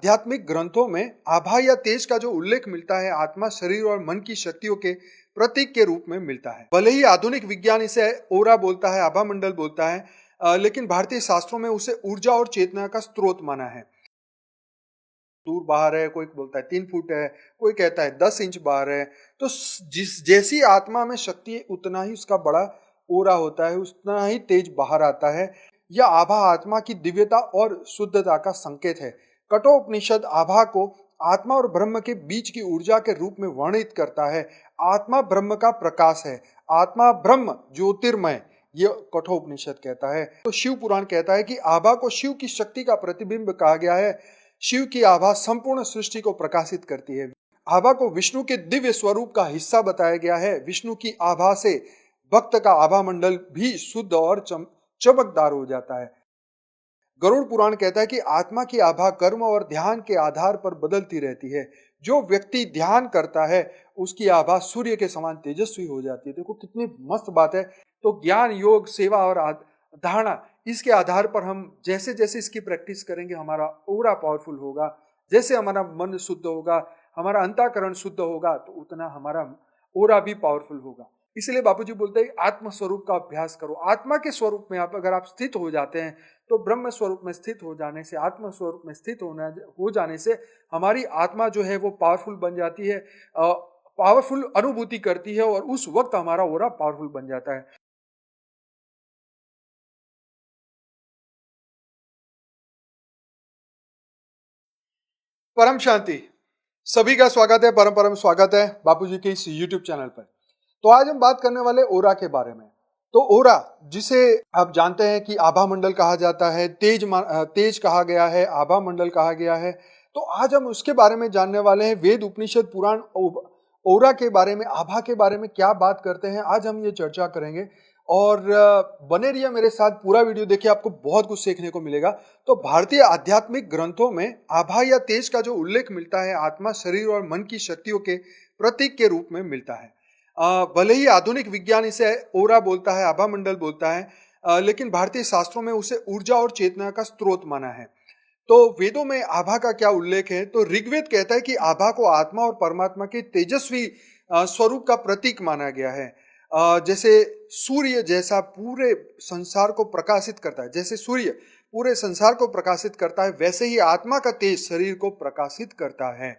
आध्यात्मिक ग्रंथों में आभा या तेज का जो उल्लेख मिलता है आत्मा, शरीर और मन की शक्तियों के प्रतीक के रूप में मिलता है। भले ही आधुनिक विज्ञान इसे ओरा बोलता है, आभा मंडल बोलता है, लेकिन भारतीय शास्त्रों में उसे ऊर्जा और चेतना का स्रोत माना है। दूर बाहर है, कोई बोलता है 3 फुट है, कोई कहता है 10 इंच बाहर है। तो जैसी आत्मा में शक्ति है उतना ही उसका बड़ा ओरा होता है, उतना ही तेज बाहर आता है। यह आभा आत्मा की दिव्यता और शुद्धता का संकेत है। कठोपनिषद आभा को आत्मा और ब्रह्म के बीच की ऊर्जा के रूप में वर्णित करता है। आत्मा ब्रह्म का प्रकाश है, आत्मा ब्रह्म ज्योतिर्मय, यह कठोपनिषद कहता है। तो शिव पुराण कहता है कि आभा को शिव की शक्ति का प्रतिबिंब कहा गया है। शिव की आभा संपूर्ण सृष्टि को प्रकाशित करती है। आभा को विष्णु के दिव्य स्वरूप का हिस्सा बताया गया है। विष्णु की आभा से भक्त का आभा मंडल भी शुद्ध और चमकदार हो जाता है। गरुड़ पुराण कहता है कि आत्मा की आभा कर्म और ध्यान के आधार पर बदलती रहती है। जो व्यक्ति ध्यान करता है उसकी आभा सूर्य के समान तेजस्वी हो जाती है। देखो कितनी मस्त बात है। तो ज्ञान, योग, सेवा और धारणा, इसके आधार पर हम जैसे जैसे इसकी प्रैक्टिस करेंगे हमारा ऑरा पावरफुल होगा। जैसे हमारा मन शुद्ध होगा, हमारा अंतःकरण शुद्ध होगा, तो उतना हमारा ऑरा भी पावरफुल होगा। इसलिए बापूजी बोलते हैं आत्म स्वरूप का अभ्यास करो। आत्मा के स्वरूप में अगर आप स्थित हो जाते हैं तो ब्रह्म स्वरूप में स्थित हो जाने से, आत्म स्वरूप में स्थित हो जाने से हमारी आत्मा जो है वो पावरफुल बन जाती है, पावरफुल अनुभूति करती है और उस वक्त हमारा ऑरा पावरफुल बन जाता है। परम शांति, सभी का स्वागत है, परम परम स्वागत है बापूजी के इस YouTube चैनल पर। तो आज हम बात करने वाले ओरा के बारे में। तो ओरा, जिसे आप जानते हैं कि आभा मंडल कहा जाता है, तेज कहा गया है, आभा मंडल कहा गया है। तो आज हम उसके बारे में जानने वाले हैं। वेद, उपनिषद, पुराण ओरा के बारे में, आभा के बारे में क्या बात करते हैं, आज हम ये चर्चा करेंगे। और बने रहिए मेरे साथ, पूरा वीडियो देखिए, आपको बहुत कुछ सीखने को मिलेगा। तो भारतीय आध्यात्मिक ग्रंथों में आभा या तेज का जो उल्लेख मिलता है आत्मा, शरीर और मन की शक्तियों के प्रतीक के रूप में मिलता है। भले ही आधुनिक विज्ञान इसे ओरा बोलता है, आभा मंडल बोलता है, लेकिन भारतीय शास्त्रों में उसे ऊर्जा और चेतना का स्रोत माना है। तो वेदों में आभा का क्या उल्लेख है? तो ऋग्वेद कहता है कि आभा को आत्मा और परमात्मा के तेजस्वी स्वरूप का प्रतीक माना गया है। जैसे सूर्य जैसा पूरे संसार को प्रकाशित करता है, जैसे सूर्य पूरे संसार को प्रकाशित करता है, वैसे ही आत्मा का तेज शरीर को प्रकाशित करता है।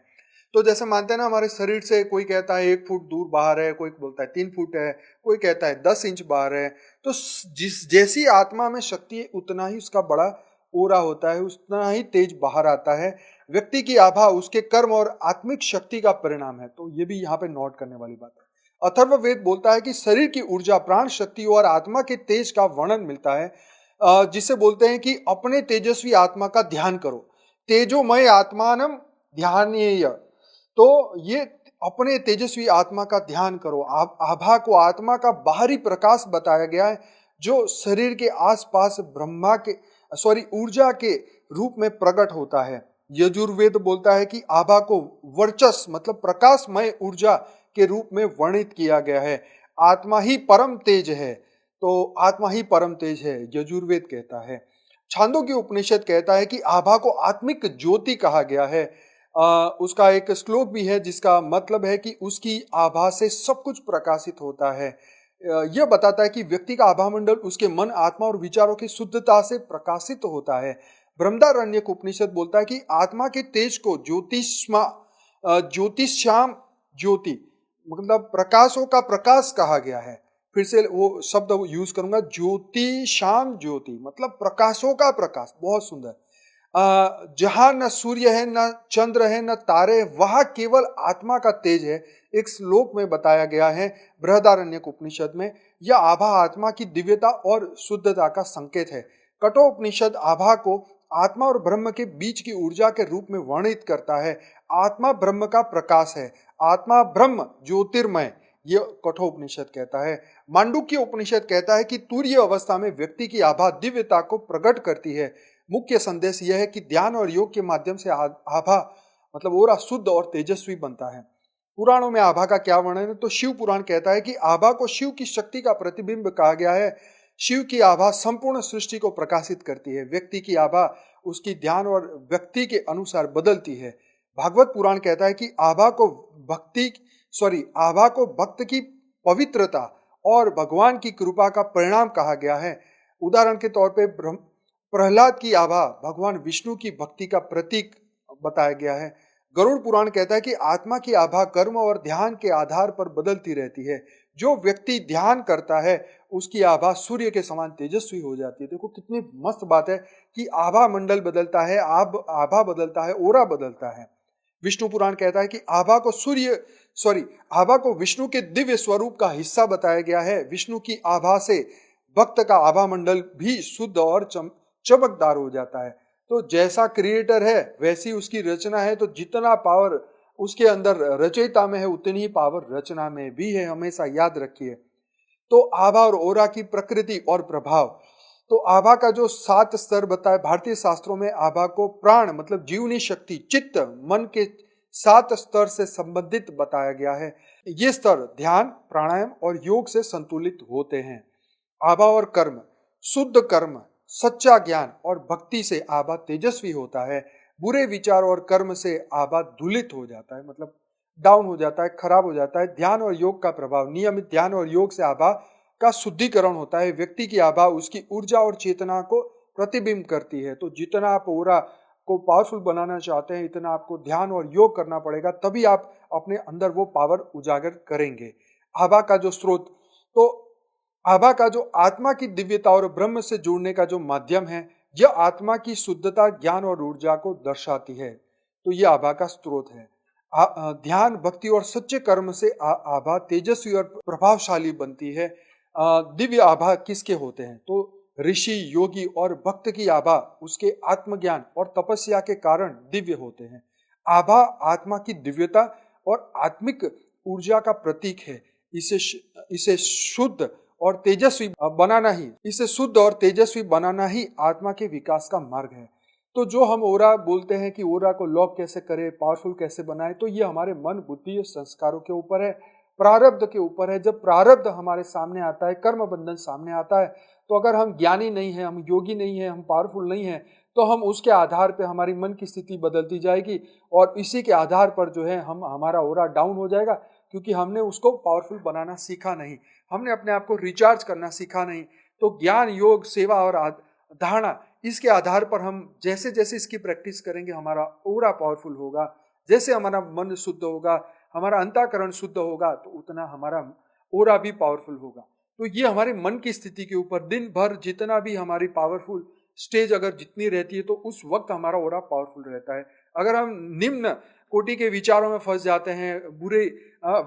तो जैसे मानते हैं ना, हमारे शरीर से कोई कहता है 1 फुट दूर बाहर है, कोई बोलता है 3 फुट है, कोई कहता है 10 इंच बाहर है। तो जैसी आत्मा में शक्ति है उतना ही उसका बड़ा ओरा होता है, उतना ही तेज बाहर आता है। व्यक्ति की आभा उसके कर्म और आत्मिक शक्ति का परिणाम है। तो ये भी यहाँ पे नोट करने वाली बात है। अथर्ववेद बोलता है कि शरीर की ऊर्जा, प्राण शक्ति और आत्मा के तेज का वर्णन मिलता है, जिसे बोलते हैं कि अपने तेजस्वी आत्मा का ध्यान करो। तेजोमय आत्मानम ध्यानेय। तो ये अपने तेजस्वी आत्मा का ध्यान करो। आभा को आत्मा का बाहरी प्रकाश बताया गया है, जो शरीर के आसपास ऊर्जा के रूप में प्रकट होता है। यजुर्वेद बोलता है कि आभा को वर्चस मतलब प्रकाशमय ऊर्जा के रूप में वर्णित किया गया है। आत्मा ही परम तेज है। तो आत्मा ही परम तेज है, यजुर्वेद कहता है। छांदोग्य उपनिषद कहता है कि आभा को आत्मिक ज्योति कहा गया है। उसका एक श्लोक भी है जिसका मतलब है कि उसकी आभा से सब कुछ प्रकाशित होता है। यह बताता है कि व्यक्ति का आभा मंडल उसके मन, आत्मा और विचारों की शुद्धता से प्रकाशित होता है। बृहदारण्यक उपनिषद बोलता है कि आत्मा के तेज को ज्योतिष्याम ज्योति मतलब प्रकाशों का प्रकाश कहा गया है। फिर से वो शब्द यूज करूंगा, ज्योतिषाम ज्योति मतलब प्रकाशों का प्रकाश। बहुत सुंदर। जहां न सूर्य है, न चंद्र है, न तारे, वहां केवल आत्मा का तेज है। एक श्लोक में बताया गया है बृहदारण्यक उपनिषद में। यह आभा आत्मा की दिव्यता और शुद्धता का संकेत है। कठोपनिषद आभा को आत्मा और ब्रह्म के बीच की ऊर्जा के रूप में वर्णित करता है। आत्मा ब्रह्म का प्रकाश है, आत्मा ब्रह्म ज्योतिर्मय, यह कठोपनिषद कहता है। मांडुक्य उपनिषद कहता है कि तुरीय अवस्था में व्यक्ति की आभा दिव्यता को प्रकट करती है। मुख्य संदेश यह है कि ध्यान और योग के माध्यम से आभा मतलब ओरा शुद्ध और तेजस्वी बनता है। पुराणों में आभा का क्या वर्णन है? तो शिव पुराण कहता है कि आभा को शिव की शक्ति का प्रतिबिंब कहा गया है। शिव की आभा संपूर्ण सृष्टि को प्रकाशित करती है। व्यक्ति की आभा उसकी ध्यान और व्यक्ति के अनुसार बदलती है। भागवत पुराण कहता है कि आभा को भक्त की पवित्रता और भगवान की कृपा का परिणाम कहा गया है। उदाहरण के तौर पे प्रहलाद की आभा भगवान विष्णु की भक्ति का प्रतीक बताया गया है। गरुड़ पुराण कहता है कि आत्मा की आभा कर्म और ध्यान के आधार पर बदलती रहती है। जो व्यक्ति ध्यान करता है उसकी आभा सूर्य के समान तेजस्वी हो जाती है। देखो कितनी मस्त बात है कि आभा मंडल बदलता है, आभा बदलता है, ओरा बदलता है। विष्णु पुराण कहता है कि आभा को विष्णु के दिव्य स्वरूप का हिस्सा बताया गया है। विष्णु की आभा से भक्त का आभा मंडल भी शुद्ध और चमकदार हो जाता है। तो जैसा क्रिएटर है वैसी उसकी रचना है, तो जितना पावर उसके अंदर रचयिता में है उतनी ही पावर रचना में भी है, हमेशा याद रखिए। तो आभा और ओरा की प्रकृति और प्रभाव। तो आभा का जो 7 स्तर बताया भारतीय शास्त्रों में, आभा को प्राण मतलब जीवनी शक्ति, चित्त, मन के 7 स्तर से संबंधित बताया गया है। ये स्तर ध्यान, प्राणायाम और योग से संतुलित होते हैं। आभा और कर्म। शुद्ध कर्म, सच्चा ज्ञान और भक्ति से आभा तेजस्वी होता है। बुरे विचार और कर्म से आभा धूलित हो जाता है, मतलब डाउन हो जाता है, खराब हो जाता है। ध्यान और योग का प्रभाव। नियमित ध्यान और योग से आभा का शुद्धिकरण होता है। व्यक्ति की आभा उसकी ऊर्जा और चेतना को प्रतिबिंब करती है। तो जितना आप ओरा को पावरफुल बनाना चाहते हैं, इतना आपको ध्यान और योग करना पड़ेगा, तभी आप अपने अंदर वो पावर उजागर करेंगे। आभा का जो स्रोत, तो आभा का जो आत्मा की दिव्यता और ब्रह्म से जुड़ने का जो माध्यम है, यह आत्मा की शुद्धता, ज्ञान और ऊर्जा को दर्शाती है। तो यह आभा का स्रोत है। ध्यान, भक्ति और सच्चे कर्म से आभा तेजस्वी और प्रभावशाली बनती है। दिव्य आभा किसके होते हैं? तो ऋषि, योगी और भक्त की आभा उसके आत्मज्ञान और तपस्या के कारण दिव्य होते हैं। आभा आत्मा की दिव्यता और आत्मिक ऊर्जा का प्रतीक है। इसे शुद्ध और तेजस्वी बनाना ही आत्मा के विकास का मार्ग है। तो जो हम ओरा बोलते हैं कि ओरा को लॉक कैसे करें, पावरफुल कैसे बनाएं, तो ये हमारे मन, बुद्धि और संस्कारों के ऊपर है, प्रारब्ध के ऊपर है। जब प्रारब्ध हमारे सामने आता है, कर्म बंधन सामने आता है, तो अगर हम ज्ञानी नहीं है, हम योगी नहीं है, हम पावरफुल नहीं है, तो हम उसके आधार पे हमारी मन की स्थिति बदलती जाएगी और इसी के आधार पर जो है हमारा ओरा डाउन हो जाएगा, क्योंकि हमने उसको पावरफुल बनाना सीखा नहीं, हमने अपने आप को रिचार्ज करना सीखा नहीं। तो ज्ञान, योग, सेवा और धारणा, इसके आधार पर हम जैसे जैसे इसकी प्रैक्टिस करेंगे हमारा ओरा पावरफुल होगा। जैसे हमारा मन शुद्ध होगा, हमारा अंतःकरण शुद्ध होगा, तो उतना हमारा ओरा भी पावरफुल होगा। तो ये हमारे मन की स्थिति के ऊपर, दिन भर जितना भी हमारी पावरफुल स्टेज अगर जितनी रहती है, तो उस वक्त हमारा ओरा पावरफुल रहता है। अगर हम निम्न कोटि के विचारों में फंस जाते हैं, बुरे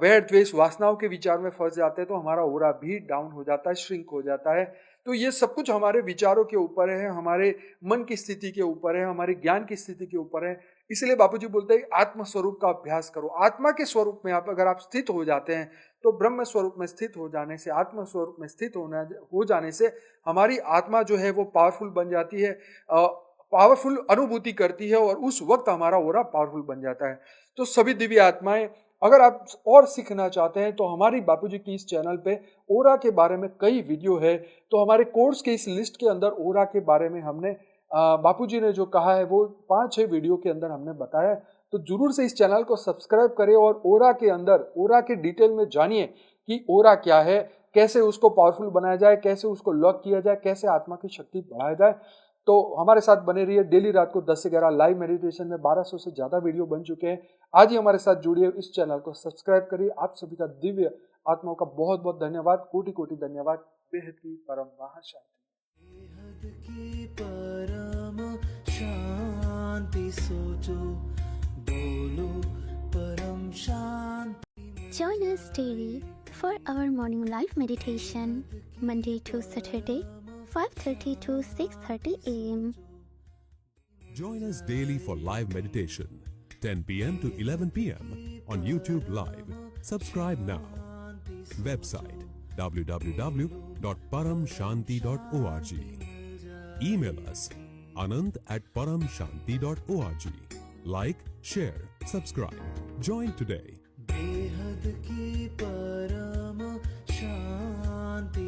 वैर द्वेष वासनाओं के विचार में फंस जाते हैं, तो हमारा ओरा भी डाउन हो जाता है, श्रिंक हो जाता है। तो ये सब कुछ हमारे विचारों के ऊपर है, हमारे मन की स्थिति के ऊपर है, हमारे ज्ञान की स्थिति के ऊपर है। इसलिए बापूजी बोलते हैं आत्म स्वरूप का अभ्यास करो। आत्मा के स्वरूप में अगर आप स्थित हो जाते हैं, तो ब्रह्म स्वरूप में स्थित हो जाने से, आत्म स्वरूप में स्थित हो जाने से हमारी आत्मा जो है वो पावरफुल बन जाती है, पावरफुल अनुभूति करती है, और उस वक्त हमारा ओरा पावरफुल बन जाता है। तो सभी दिव्य आत्माएं, अगर आप और सीखना चाहते हैं, तो हमारी बापूजी की इस चैनल पे ओरा के बारे में कई वीडियो है। तो हमारे कोर्स के इस लिस्ट के अंदर ओरा के बारे में हमने बापूजी ने जो कहा है वो 5-6 वीडियो के अंदर हमने बताया। तो जरूर से इस चैनल को सब्सक्राइब करें और ओरा के अंदर, ओरा के डिटेल में जानिए कि ओरा क्या है, कैसे उसको पावरफुल बनाया जाए, कैसे उसको लॉक किया जाए, कैसे आत्मा की शक्ति बढ़ाया जाए। तो हमारे साथ बने रहिए। डेली रात को 10 से 11 लाइव मेडिटेशन में 1200 से ज्यादा वीडियो बन चुके हैं। आज ही हमारे साथ जुड़िए, इस चैनल को सब्सक्राइब करिए। आप सभी का दिव्य आत्माओं का बहुत बहुत धन्यवाद, कोटि कोटि धन्यवाद। बेहद की परम महाशांति। सोचो, बोलो, परम शांति। Join us daily for our morning live meditation, Monday to Saturday, 5:30 to 6:30 a.m. Join us daily for live meditation, 10 p.m. to 11 p.m. on YouTube Live. Subscribe now. Website www.paramshanti.org. Email us anant@paramshanti.org. Like, share, subscribe. Join today. बेहद की परम शांति।